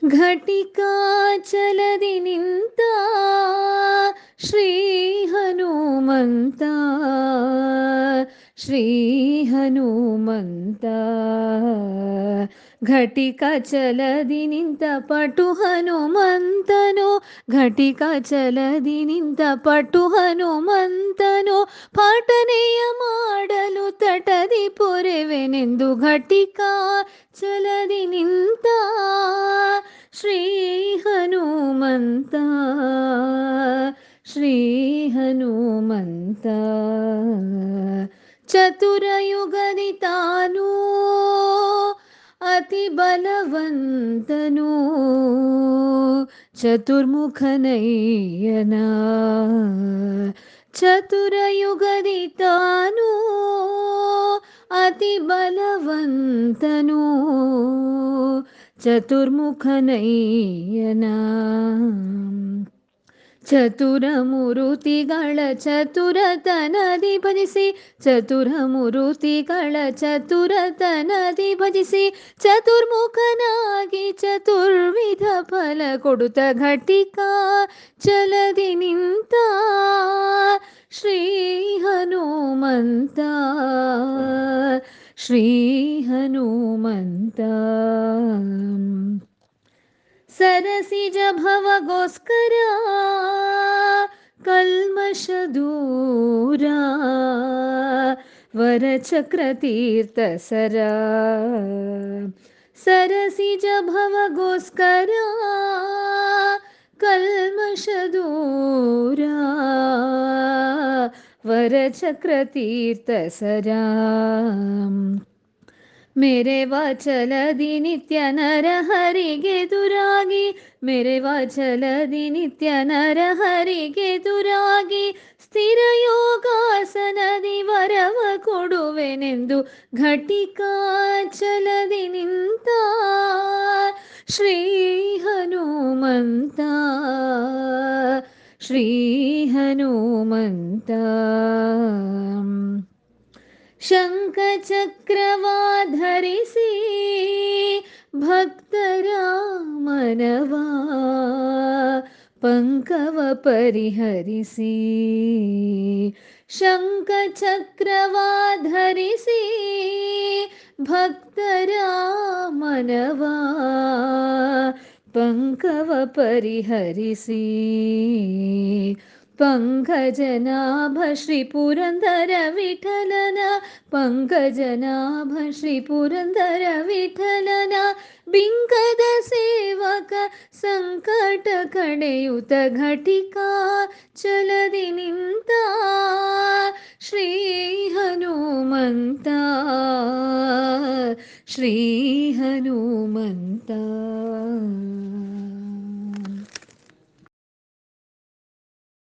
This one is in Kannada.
ಘಟಿಕಾ ಚಲದಿ ನಿಂತ ಶ್ರೀ ಹನುಮಂತ, ಶ್ರೀ ಹನುಮಂತ. ಘಟಿಕ ಚಲದಿ ನಿಂತ ಪಟು ಹನುಮಂತನು, ಘಟಿಕ ಚಲದಿ ನಿಂತ ಪಟು ಹನುಮಂತನು. ಪಾಟನೆಯ ಮಾಡಲು ತಟದಿ ಪೊರೆವೆನೆಂದು ಘಟಿಕ ಚಲದಿ ನಿಂತ ಶ್ರೀ ಹನುಮಂತ, ಶ್ರೀ ಹನುಮಂತ. ಚತುರಯುಗದಿ ತಾನು ಅತಿ ಬಲವಂತನು, ಚತುರ್ಮುಖನಯ್ಯನ. ಚತುರಯುಗದಿ ತಾನು ಅತಿ ಬಲವಂತನು, ಚತುರ್ಮುಖನಯ್ಯನ. ಚತುರಮೂರುತಿಗಳ ಚತುರತನದಿ ಭಜಿಸಿ, ಚತುರಮೂರುತಿಗಳ ಚತುರತನದಿ ಭಜಿಸಿ, ಚತುರ್ಮುಖನಾಗಿ ಚತುರ್ವಿಧ ಫಲ ಕೊಡುತ್ತ ಘಟಿಕ ಚಲದಿ ನಿಂತ ಶ್ರೀ ಹನುಮಂತ, ಶ್ರೀ ಹನುಮಂತ. ಸರಸಿಜ ಭವಗೋಸ್ಕರ ಕಲ್ಮಷ ದೂರ, ವರಚಕ್ರ ತೀರ್ಥ ಸರ. ಸರಸಿಜ ಭವಗೋಸ್ಕರ ಕಲ್ಮಷ ದೂರ, ವರಚಕ್ರ ತೀರ್ಥ ಸರ. ಮೆರೆವ ಚಲದಿ ನಿತ್ಯ ನರ ಹರಿಗೆ ದುರಾಗಿ, ಮೆರೆವ ಚಲದಿ ನಿತ್ಯ ನರ ಹರಿಗೆ ದುರಾಗಿ, ಸ್ಥಿರ ಯೋಗಾಸನದಿ ವರವ ಕೊಡುವೆನೆಂದು ಘಟಿಕ ಚಲದಿ ನಿಂತ ಶ್ರೀ ಹನುಮಂತ, ಶ್ರೀ ಹನುಮಂತ. ಶಂಖ ಚಕ್ರವಾಧರಿಸಿ ಭಕ್ತರ ಮನವ ಪಂಕವ ಪರಿಹರಿಸಿ, ಶಂಖ ಚಕ್ರವಾಧರಿಸಿ ಭಕ್ತರ ಮನವ ಪಂಕವ ಪರಿಹರಿಸಿ. ಪಂಕಜನಾಭ ಶ್ರೀ ಪುರಂದರ ವಿಠಲನ, ಪಂಕಜನಾಭ ಶ್ರೀ ಪುರಂದರ ವಿಠಲನ. ಬಿಂಕದ ಸೇವಕ ಸಂಕಟ ಕಡೆಯುತ ಘಟಿಕ ಚಲದಿ ನಿಂತ ಶ್ರೀ ಹನುಮಂತ, ಶ್ರೀ ಹನುಮಂತ.